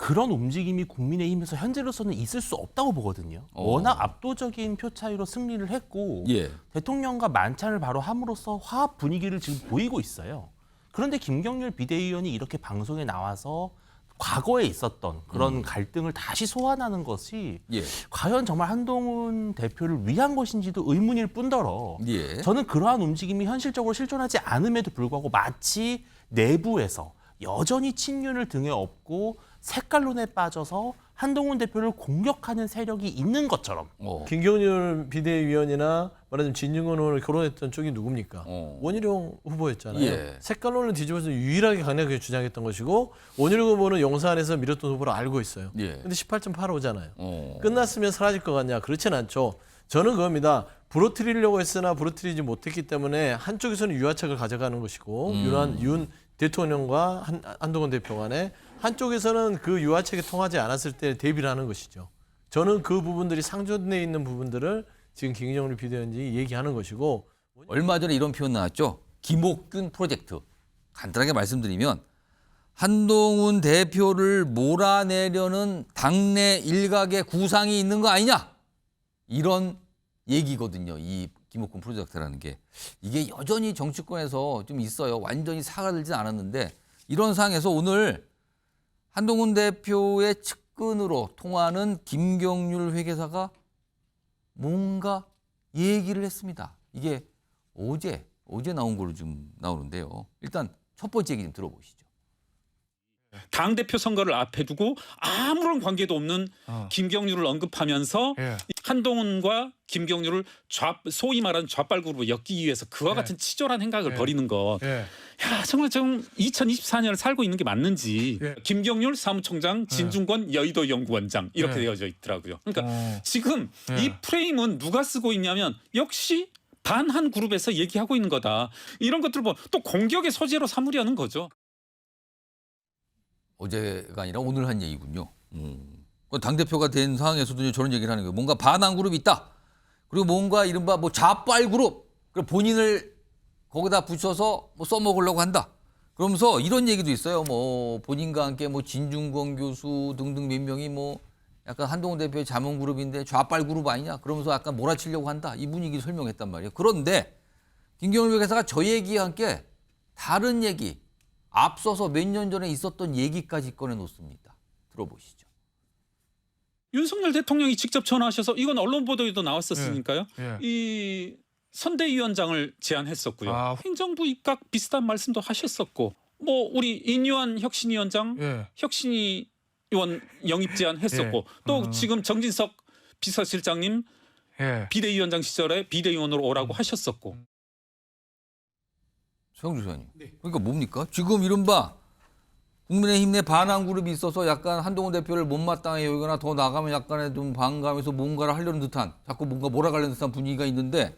그런 움직임이 국민의힘에서 현재로서는 있을 수 없다고 보거든요. 워낙 압도적인 표 차이로 승리를 했고 예. 대통령과 만찬을 바로 함으로써 화합 분위기를 지금 보이고 있어요. 그런데 김경률 비대위원이 이렇게 방송에 나와서 과거에 있었던 그런 갈등을 다시 소환하는 것이 예. 과연 정말 한동훈 대표를 위한 것인지도 의문일 뿐더러 예. 저는 그러한 움직임이 현실적으로 실존하지 않음에도 불구하고 마치 내부에서 여전히 친윤을 등에 업고 색깔론에 빠져서 한동훈 대표를 공격하는 세력이 있는 것처럼 김경률 비대위원이나 말하자면 진중권 의원을 거론했던 쪽이 누굽니까? 원희룡 후보였잖아요. 예. 색깔론을 뒤집어서 유일하게 강력하게 주장했던 것이고 원희룡 후보는 용산에서 밀었던 후보로 알고 있어요. 예. 근데 18.85잖아요. 끝났으면 사라질 것 같냐? 그렇진 않죠. 저는 그겁니다. 부러뜨리려고 했으나 부러뜨리지 못했기 때문에 한쪽에서는 유화책을 가져가는 것이고 윤 대통령과 한동훈 대표 간에 한쪽에서는 그 유화책이 통하지 않았을 때 대비를 하는 것이죠. 저는 그 부분들이 상존돼 있는 부분들을 지금 김경률 비대위원이 얘기하는 것이고 얼마 전에 이런 표현 나왔죠. 김옥균 프로젝트. 간단하게 말씀드리면 한동훈 대표를 몰아내려는 당내 일각의 구상이 있는 거 아니냐. 이런 얘기거든요. 이 김옥균 프로젝트라는 게. 이게 여전히 정치권에서 좀 있어요. 완전히 사가들진 않았는데 이런 상황에서 오늘 한동훈 대표의 측근으로 통하는 김경률 회계사가 뭔가 얘기를 했습니다. 이게 어제 나온 걸로 좀 나오는데요. 일단 첫 번째 얘기 좀 들어보시죠. 당대표 선거를 앞에 두고 아무런 관계도 없는 김경률을 언급하면서 한동훈과 김경률을 소위 말하는 좌빨그룹으로 엮기 위해서 그와 같은 치졸한 행각을 벌이는 것. 야, 정말 좀 2024년을 살고 있는 게 맞는지. 김경률 사무총장, 진중권 여의도 연구원장 이렇게 되어져 있더라고요. 그러니까 지금 이 프레임은 누가 쓰고 있냐면 역시 반한 그룹에서 얘기하고 있는 거다. 이런 것들을 보면 또 공격의 소재로 삼으려는 거죠. 어제가 아니라 오늘 한 얘기군요. 당대표가 된 상황에서도 저런 얘기를 하는 거예요. 뭔가 반한 그룹이 있다. 그리고 뭔가 이른바 뭐 좌빨 그룹. 본인을 거기다 붙여서 뭐 써먹으려고 한다. 그러면서 이런 얘기도 있어요. 뭐 본인과 함께 뭐 진중권 교수 등등 몇 명이 뭐 약간 한동훈 대표의 자문 그룹인데 좌빨 그룹 아니냐. 그러면서 약간 몰아치려고 한다. 이 분위기를 설명했단 말이에요. 그런데 김경률 회계사가 저 얘기와 함께 다른 얘기, 앞서서 몇 년 전에 있었던 얘기까지 꺼내놓습니다. 들어보시죠. 윤석열 대통령이 직접 전화하셔서 이건 언론 보도에도 나왔었으니까요. 이 선대위원장을 제안했었고요. 행정부 입각 비슷한 말씀도 하셨었고 뭐 우리 인유한 혁신위원장 혁신위원 영입 제안했었고 또 지금 정진석 비서실장님 비대위원장 시절에 비대위원으로 오라고 하셨었고. 최영주 소장님. 그러니까 뭡니까? 지금 이른바 국민의힘 내 반한 그룹이 있어서 약간 한동훈 대표를 못마땅해 여기거나 더 나가면 약간의 좀 반감해서 뭔가를 하려는 듯한 자꾸 뭔가 몰아가려는 듯한 분위기가 있는데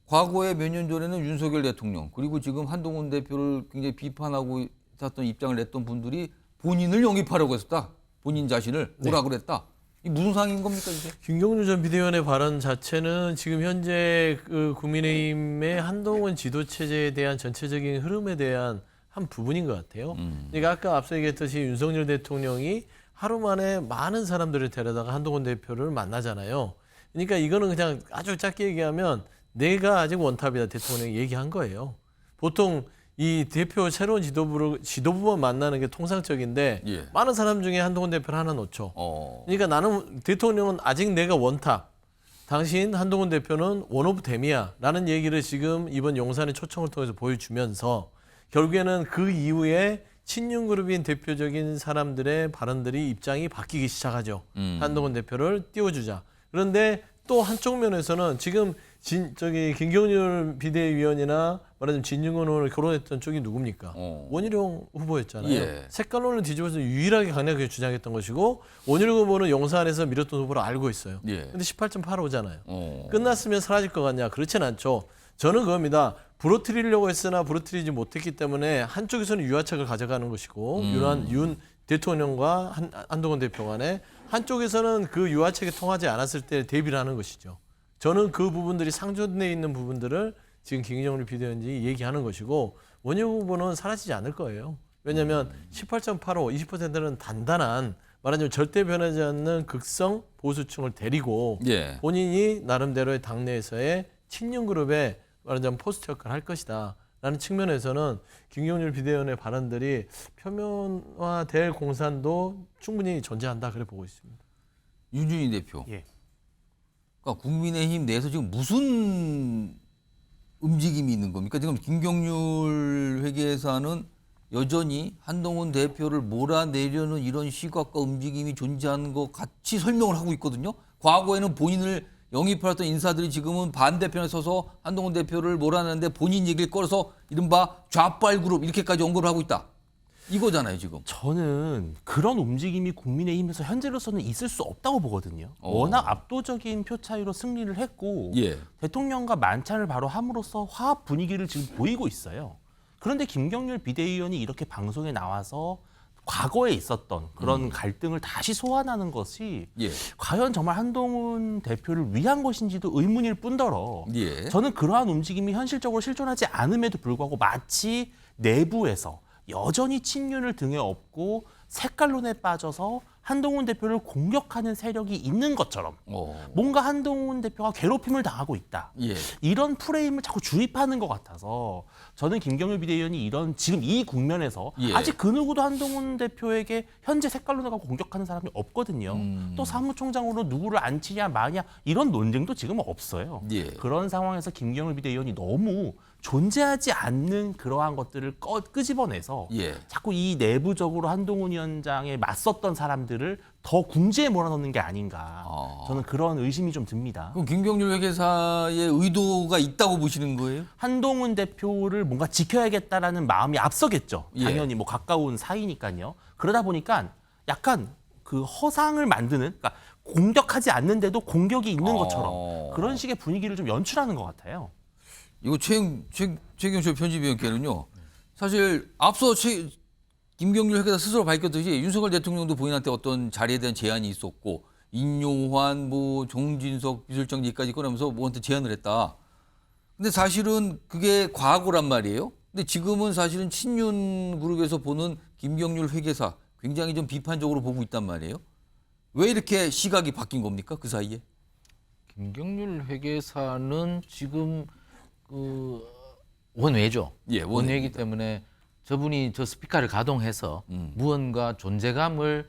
과거에 몇 년 전에는 윤석열 대통령 그리고 지금 한동훈 대표를 굉장히 비판하고 있었던 입장을 냈던 분들이 본인을 영입하려고 했었다. 본인 자신을 오라 그랬다. 이 무슨 상황인 겁니까 이게? 김경률 전 비대위원의 발언 자체는 지금 현재 그 국민의힘의 한동훈 지도체제에 대한 전체적인 흐름에 대한 한 부분인 것 같아요. 그러니까 아까 앞서 얘기했듯이 윤석열 대통령이 하루 만에 많은 사람들을 데려다가 한동훈 대표를 만나잖아요. 그러니까 이거는 그냥 아주 짧게 얘기하면 내가 아직 원탑이다 대통령이 얘기한 거예요. 보통 이 대표 새로운 지도부만 만나는 게 통상적인데 많은 사람 중에 한동훈 대표를 하나 놓죠. 그러니까 나는 대통령은 아직 내가 원탑, 당신 한동훈 대표는 원 오브 댐이야라는 얘기를 지금 이번 용산의 초청을 통해서 보여주면서 결국에는 그 이후에 친윤그룹인 대표적인 사람들의 발언들이 입장이 바뀌기 시작하죠. 한동훈 대표를 띄워주자. 그런데 또 한쪽 면에서는 지금 김경률 비대위원이나 말하자면 진중권 의원을 거론했던 쪽이 누굽니까? 원희룡 후보였잖아요. 색깔론을 뒤집어서 유일하게 강력하게 주장했던 것이고 원희룡 후보는 용산에서 밀었던 후보로 알고 있어요. 근데 18.85잖아요. 끝났으면 사라질 것 같냐? 그렇진 않죠. 저는 그겁니다. 부러뜨리려고 했으나 부러뜨리지 못했기 때문에 한쪽에서는 유화책을 가져가는 것이고 윤 대통령과 한동훈 대표 간에 한쪽에서는 그 유화책이 통하지 않았을 때 대비를 하는 것이죠. 저는 그 부분들이 상존돼 있는 부분들을 지금 김경률 비대위원이 얘기하는 것이고 원희룡 후보는 사라지지 않을 거예요. 왜냐하면 18.85, 20%는 단단한 말하자면 절대 변하지 않는 극성 보수층을 데리고 예. 본인이 나름대로의 당내에서의 친윤 그룹에 말하자면 포스트 역할을 할 것이다. 라는 측면에서는 김경률 비대위원의 발언들이 표면화될 공산도 충분히 존재한다. 그래 보고 있습니다. 윤준희 대표. 예. 그러니까 국민의힘 내에서 지금 무슨 움직임이 있는 겁니까? 지금 김경률 회계사는 여전히 한동훈 대표를 몰아내려는 이런 시각과 움직임이 존재하는 것 같이 설명을 하고 있거든요. 과거에는 본인을 영입해왔던 인사들이 지금은 반대편에 서서 한동훈 대표를 몰아내는데 본인 얘기를 꺼내서 이른바 좌빨 그룹 이렇게까지 언급을 하고 있다. 이거잖아요, 지금. 저는 그런 움직임이 국민의힘에서 현재로서는 있을 수 없다고 보거든요. 워낙 압도적인 표 차이로 승리를 했고 예. 대통령과 만찬을 바로 함으로써 화합 분위기를 지금 보이고 있어요. 그런데 김경률 비대위원이 이렇게 방송에 나와서 과거에 있었던 그런 갈등을 다시 소환하는 것이 예. 과연 정말 한동훈 대표를 위한 것인지도 의문일 뿐더러 예. 저는 그러한 움직임이 현실적으로 실존하지 않음에도 불구하고 마치 내부에서 여전히 친윤을 등에 업고 색깔론에 빠져서 한동훈 대표를 공격하는 세력이 있는 것처럼 뭔가 한동훈 대표가 괴롭힘을 당하고 있다. 예. 이런 프레임을 자꾸 주입하는 것 같아서 저는 김경률 비대위원이 이런 지금 이 국면에서 예. 아직 그 누구도 한동훈 대표에게 현재 색깔론에 가고 공격하는 사람이 없거든요. 또 사무총장으로 누구를 앉히냐 마냐 이런 논쟁도 지금 없어요. 예. 그런 상황에서 김경률 비대위원이 너무 존재하지 않는 그러한 것들을 끄집어내서 예. 자꾸 이 내부적으로 한동훈 위원장에 맞섰던 사람들을 더 궁지에 몰아넣는 게 아닌가. 저는 그런 의심이 좀 듭니다. 그럼 김경률 회계사의 의도가 있다고 보시는 거예요? 한동훈 대표를 뭔가 지켜야겠다라는 마음이 앞서겠죠. 예. 당연히 뭐 가까운 사이니까요. 그러다 보니까 약간 그 허상을 만드는, 그러니까 공격하지 않는데도 공격이 있는 것처럼 그런 식의 분위기를 좀 연출하는 것 같아요. 이거 최경철 편집위원께는요. 사실 앞서 김경률 회계사 스스로 밝혔듯이 윤석열 대통령도 본인한테 어떤 자리에 대한 제안이 있었고 인용환, 뭐 정진석 비서실장 얘기까지 꺼내면서 뭐한테 제안을 했다. 근데 사실은 그게 과거란 말이에요. 근데 지금은 사실은 친윤 그룹에서 보는 김경률 회계사 굉장히 좀 비판적으로 보고 있단 말이에요. 왜 이렇게 시각이 바뀐 겁니까? 그 사이에? 김경률 회계사는 지금 그 원외죠. 예, 원외이기 때문에 저분이 저 스피커를 가동해서 무언가 존재감을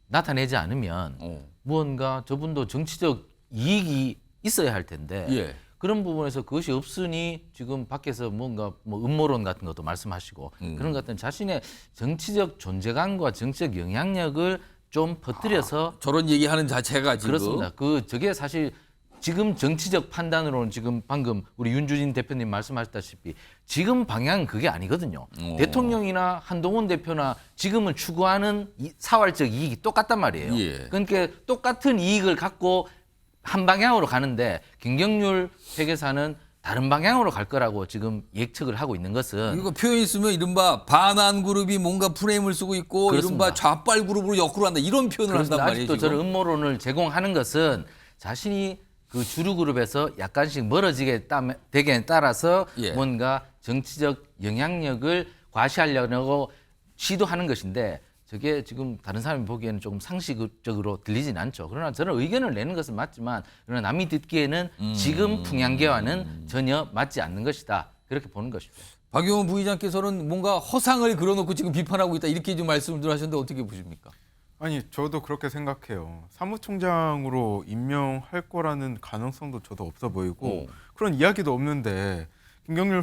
나타내지 않으면 무언가 저분도 정치적 이익이 있어야 할 텐데 예. 그런 부분에서 그것이 없으니 지금 밖에서 뭔가 뭐 음모론 같은 것도 말씀하시고 그런 것 같은 자신의 정치적 존재감과 정치적 영향력을 좀 퍼뜨려서 저런 얘기하는 자체가 지금 그렇습니다. 저게 사실 지금 정치적 판단으로는 지금 방금 우리 윤주진 대표님 말씀하셨다시피 지금 방향은 그게 아니거든요. 대통령이나 한동훈 대표나 지금은 추구하는 사활적 이익이 똑같단 말이에요. 예. 그러니까 똑같은 이익을 갖고 한 방향으로 가는데 김경률 회계사는 다른 방향으로 갈 거라고 지금 예측을 하고 있는 것은 이거 표현이 있으면 이른바 반한 그룹이 뭔가 프레임을 쓰고 있고 그렇습니다. 이른바 좌빨 그룹으로 역으로 한다 이런 표현을 한단 그렇습니다. 말이에요. 아직도 지금. 저런 음모론을 제공하는 것은 자신이 그 주류 그룹에서 약간씩 멀어지게 되게 따라서 예. 뭔가 정치적 영향력을 과시하려고 시도하는 것인데 저게 지금 다른 사람이 보기에는 조금 상식적으로 들리진 않죠. 그러나 저는 의견을 내는 것은 맞지만 그러나 남이 듣기에는 지금 풍향계와는 전혀 맞지 않는 것이다. 그렇게 보는 것입니다. 박용훈 부의장께서는 뭔가 허상을 그려놓고 지금 비판하고 있다 이렇게 좀 말씀을 하셨는데 어떻게 보십니까? 아니 저도 그렇게 생각해요. 사무총장으로 임명할 거라는 가능성도 저도 없어 보이고 그런 이야기도 없는데 김경률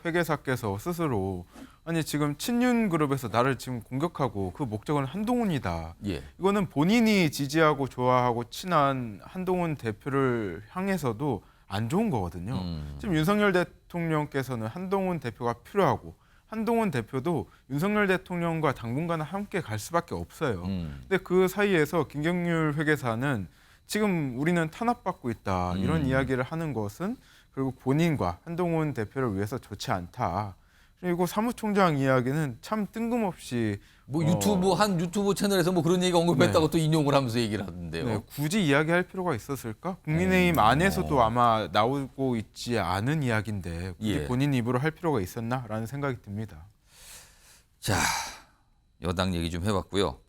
회계사께서 스스로 아니 지금 친윤 그룹에서 나를 지금 공격하고 그 목적은 한동훈이다. 예. 이거는 본인이 지지하고 좋아하고 친한 한동훈 대표를 향해서도 안 좋은 거거든요. 지금 윤석열 대통령께서는 한동훈 대표가 필요하고 한동훈 대표도 윤석열 대통령과 당분간은 함께 갈 수밖에 없어요. 근데 그 사이에서 김경률 회계사는 지금 우리는 탄압받고 있다 이런 이야기를 하는 것은 그리고 본인과 한동훈 대표를 위해서 좋지 않다. 그리고 사무총장 이야기는 참 뜬금없이 뭐 한 유튜브 채널에서 뭐 그런 얘기가 언급했다고 또 인용을 하면서 얘기를 하던데요. 네, 굳이 이야기할 필요가 있었을까? 국민의힘 안에서도 아마 나오고 있지 않은 이야기인데 굳이 예. 본인 입으로 할 필요가 있었나라는 생각이 듭니다. 자, 여당 얘기 좀 해봤고요.